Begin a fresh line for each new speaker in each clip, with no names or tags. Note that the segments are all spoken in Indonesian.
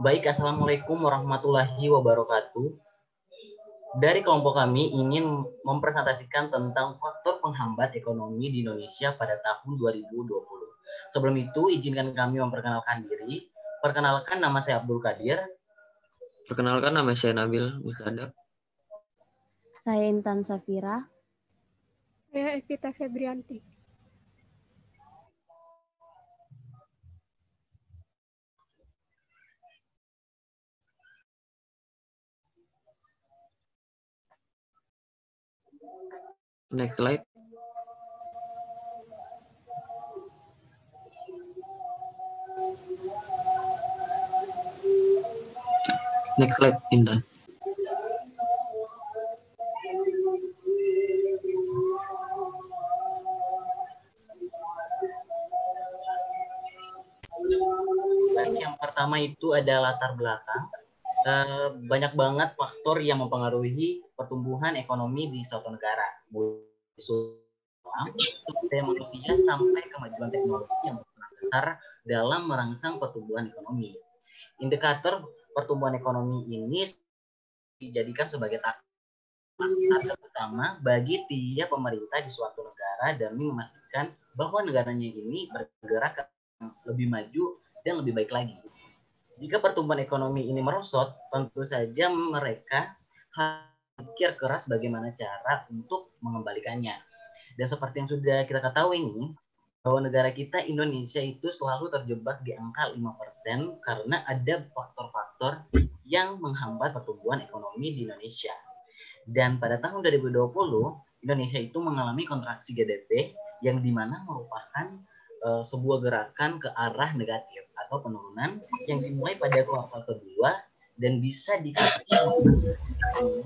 Baik, Assalamualaikum warahmatullahi wabarakatuh. Dari kelompok kami ingin mempresentasikan tentang faktor penghambat ekonomi di Indonesia pada tahun 2020. Sebelum itu, izinkan kami memperkenalkan diri. Perkenalkan, nama saya Abdul Qadir.
Perkenalkan, nama saya Nabil Mutadak.
Saya Intan Safira.
Saya Evita Febrianti.
Next slide. Next slide, Intan.
Baik, yang pertama itu ada latar belakang. Banyak banget faktor yang mempengaruhi pertumbuhan ekonomi di suatu negara, mulai dari manusia sampai kemajuan teknologi yang berperan besar dalam merangsang pertumbuhan ekonomi. Indikator pertumbuhan ekonomi ini dijadikan sebagai target utama bagi tiap pemerintah di suatu negara demi memastikan bahwa negaranya ini bergerak lebih maju dan lebih baik lagi. Jika pertumbuhan ekonomi ini merosot, tentu saja mereka harus berpikir keras bagaimana cara untuk mengembalikannya. Dan seperti yang sudah kita ketahui ini, bahwa negara kita Indonesia itu selalu terjebak di angka 5% karena ada faktor-faktor yang menghambat pertumbuhan ekonomi di Indonesia. Dan pada tahun 2020, Indonesia itu mengalami kontraksi GDP yang dimana merupakan sebuah gerakan ke arah negatif atau penurunan yang dimulai pada kuartal kedua dan bisa dikatakan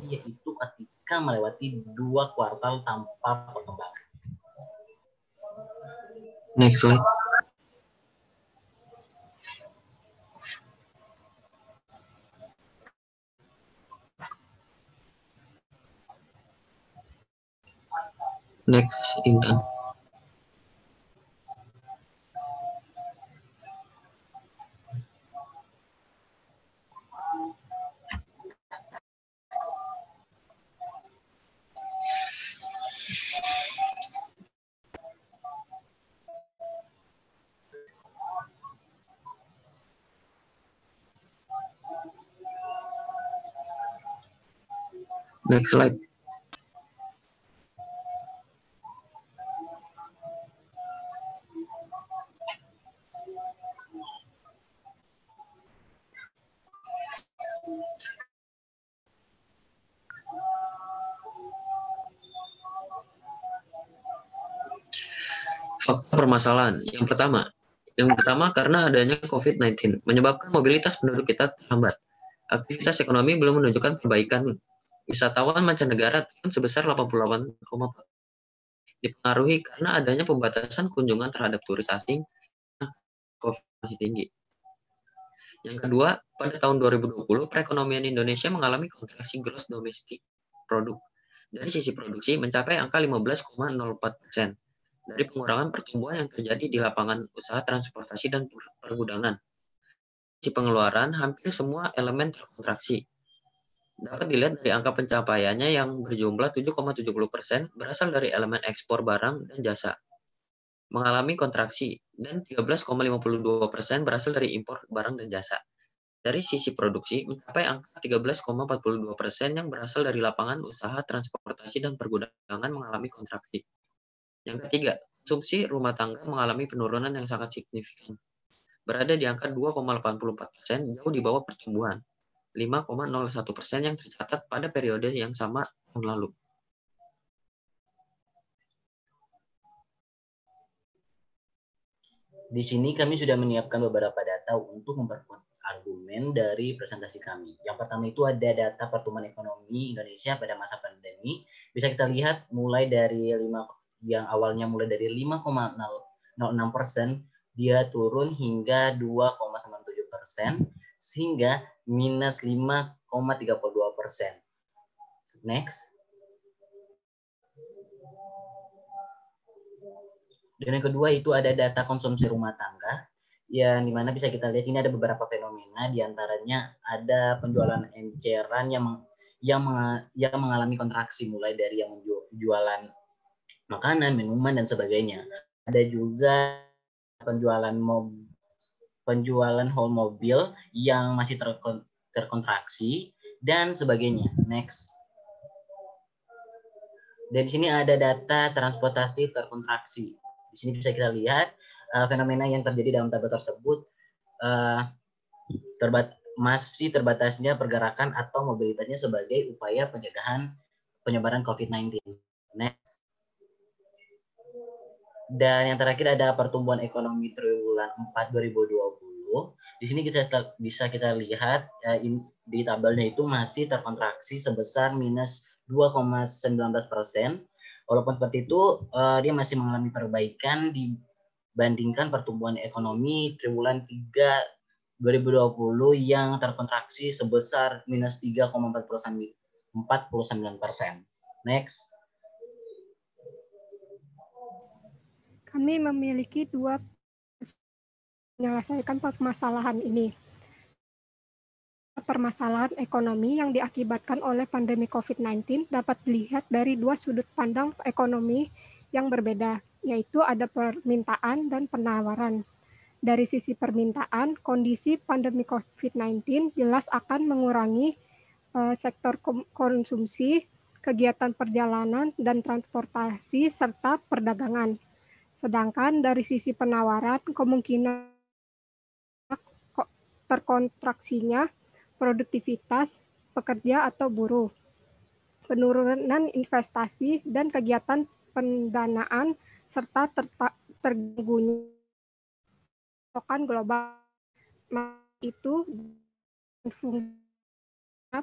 yaitu ketika melewati 2 kuartal tanpa perkembangan.
Next slide. Next, Intan. Next slide. Faktor permasalahan. Yang pertama karena adanya COVID-19 menyebabkan mobilitas penduduk kita terhambat. Aktivitas ekonomi belum menunjukkan perbaikan. Wisatawan mancanegara turun sebesar 88,4%. Dipengaruhi karena adanya pembatasan kunjungan terhadap turis asing. COVID masih tinggi. Yang kedua, pada tahun 2020 perekonomian Indonesia mengalami kontraksi gross domestic product. Dari sisi produksi mencapai angka 15,04%. Dari pengurangan pertumbuhan yang terjadi di lapangan usaha transportasi dan pergudangan. Di pengeluaran, hampir semua elemen terkontraksi. Dapat dilihat dari angka pencapaiannya yang berjumlah 7,70% berasal dari elemen ekspor barang dan jasa, mengalami kontraksi, dan 13,52% berasal dari impor barang dan jasa. Dari sisi produksi, mencapai angka 13,42% yang berasal dari lapangan usaha transportasi dan pergudangan mengalami kontraksi. Yang ketiga, konsumsi rumah tangga mengalami penurunan yang sangat signifikan, berada di angka 2,84%, jauh di bawah pertumbuhan 5,01% yang tercatat pada periode yang sama tahun lalu.
Di sini kami sudah menyiapkan beberapa data untuk memperkuat argumen dari presentasi kami. Yang pertama itu ada data pertumbuhan ekonomi Indonesia pada masa pandemi. Bisa kita lihat mulai dari yang awalnya mulai dari 5,06%, dia turun hingga 2,97%, sehingga minus 5,32%. Next. Dan yang kedua itu ada data konsumsi rumah tangga. yang dimana bisa kita lihat ini ada beberapa fenomena, diantaranya ada penjualan enceran yang mengalami kontraksi, mulai dari yang jualan makanan, minuman, dan sebagainya. Ada juga penjualan penjualan whole mobil yang masih terkontraksi dan sebagainya. Next. Dan di sini ada data transportasi terkontraksi. Di sini bisa kita lihat fenomena yang terjadi dalam tabel tersebut masih terbatasnya pergerakan atau mobilitasnya sebagai upaya pencegahan penyebaran COVID-19. Next. Dan yang terakhir ada pertumbuhan ekonomi triwulan 4 2020. Di sini bisa kita lihat di tabelnya itu masih terkontraksi sebesar minus 2,19%. Walaupun seperti itu, dia masih mengalami perbaikan dibandingkan pertumbuhan ekonomi triwulan 3 2020 yang terkontraksi sebesar minus 3,49%. Next.
Kami memiliki dua menyelesaikan permasalahan ini. Permasalahan ekonomi yang diakibatkan oleh pandemi COVID-19 dapat dilihat dari dua sudut pandang ekonomi yang berbeda, yaitu ada permintaan dan penawaran. Dari sisi permintaan, kondisi pandemi COVID-19 jelas akan mengurangi sektor konsumsi, kegiatan perjalanan, dan transportasi, serta perdagangan. Sedangkan dari sisi penawaran, kemungkinan terkontraksinya produktivitas pekerja atau buruh, penurunan investasi dan kegiatan pendanaan, serta terganggunya pasokan global. Itu fungsinya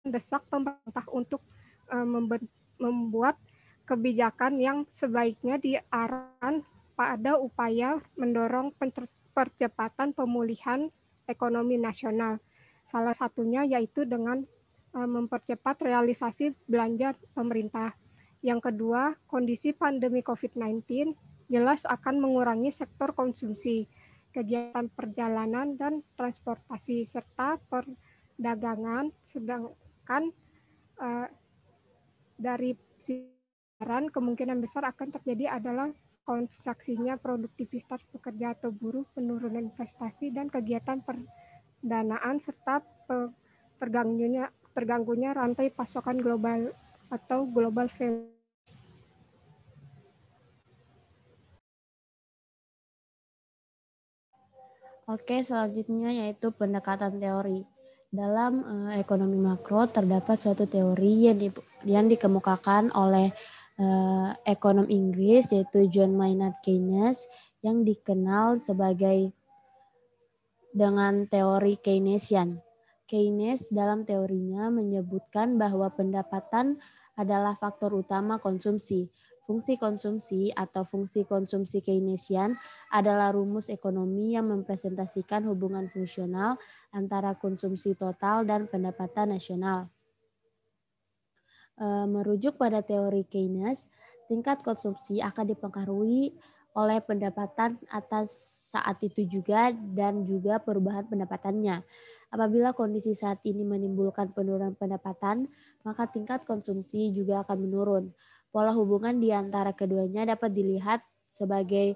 mendesak pemerintah untuk membuat kebijakan yang sebaiknya diarahkan pada upaya mendorong percepatan pemulihan ekonomi nasional. Salah satunya yaitu dengan mempercepat realisasi belanja pemerintah. Yang kedua, kondisi pandemi COVID-19 jelas akan mengurangi sektor konsumsi, kegiatan perjalanan dan transportasi, serta perdagangan, sedangkan dari siaran kemungkinan besar akan terjadi adalah konstruksinya produktivitas pekerja atau buruh, penurunan investasi dan kegiatan pendanaan, serta terganggunya rantai pasokan global atau global value.
Oke, selanjutnya yaitu pendekatan teori. Dalam ekonomi makro terdapat suatu teori yang dikemukakan oleh ekonom Inggris yaitu John Maynard Keynes yang dikenal sebagai dengan teori Keynesian. Keynes dalam teorinya menyebutkan bahwa pendapatan adalah faktor utama konsumsi. Fungsi konsumsi atau fungsi konsumsi Keynesian adalah rumus ekonomi yang mempresentasikan hubungan fungsional antara konsumsi total dan pendapatan nasional. Merujuk pada teori Keynes, tingkat konsumsi akan dipengaruhi oleh pendapatan atas saat itu juga dan juga perubahan pendapatannya. Apabila kondisi saat ini menimbulkan penurunan pendapatan, maka tingkat konsumsi juga akan menurun. Pola hubungan di antara keduanya dapat dilihat sebagai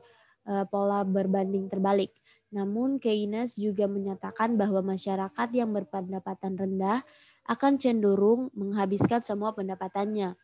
pola berbanding terbalik. Namun Keynes juga menyatakan bahwa masyarakat yang berpendapatan rendah akan cenderung menghabiskan semua pendapatannya.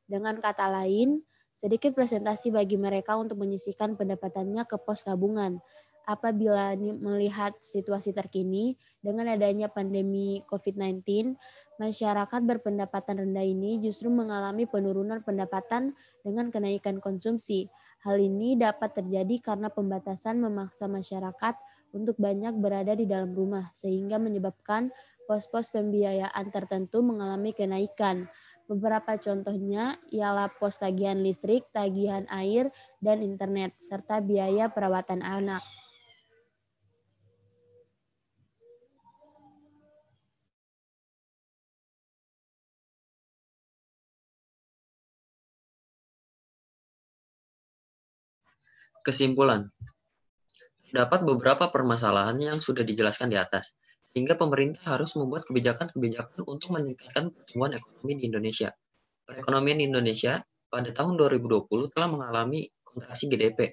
Dengan kata lain, sedikit presentasi bagi mereka untuk menyisihkan pendapatannya ke pos tabungan. Apabila melihat situasi terkini dengan adanya pandemi COVID-19, masyarakat berpendapatan rendah ini justru mengalami penurunan pendapatan dengan kenaikan konsumsi. Hal ini dapat terjadi karena pembatasan memaksa masyarakat untuk banyak berada di dalam rumah, sehingga menyebabkan pos-pos pembiayaan tertentu mengalami kenaikan. Beberapa contohnya ialah pos tagihan listrik, tagihan air, dan internet, serta biaya perawatan anak.
Kesimpulan. Terdapat beberapa permasalahan yang sudah dijelaskan di atas, sehingga pemerintah harus membuat kebijakan-kebijakan untuk meningkatkan pertumbuhan ekonomi di Indonesia. Perekonomian Indonesia pada tahun 2020 telah mengalami kontraksi GDP,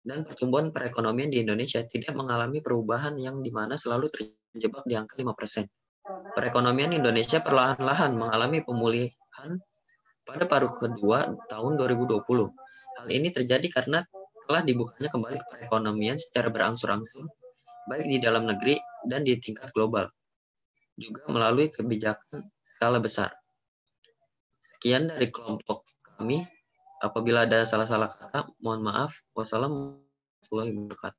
dan pertumbuhan perekonomian di Indonesia tidak mengalami perubahan yang dimana selalu terjebak di angka 5%. Perekonomian Indonesia perlahan-lahan mengalami pemulihan pada paruh kedua tahun 2020. Hal ini terjadi karena telah dibukanya kembali perekonomian secara berangsur-angsur, baik di dalam negeri dan di tingkat global, juga melalui kebijakan skala besar. Sekian dari kelompok kami. Apabila ada salah-salah kata, mohon maaf. Wassalamualaikum warahmatullahi wabarakatuh.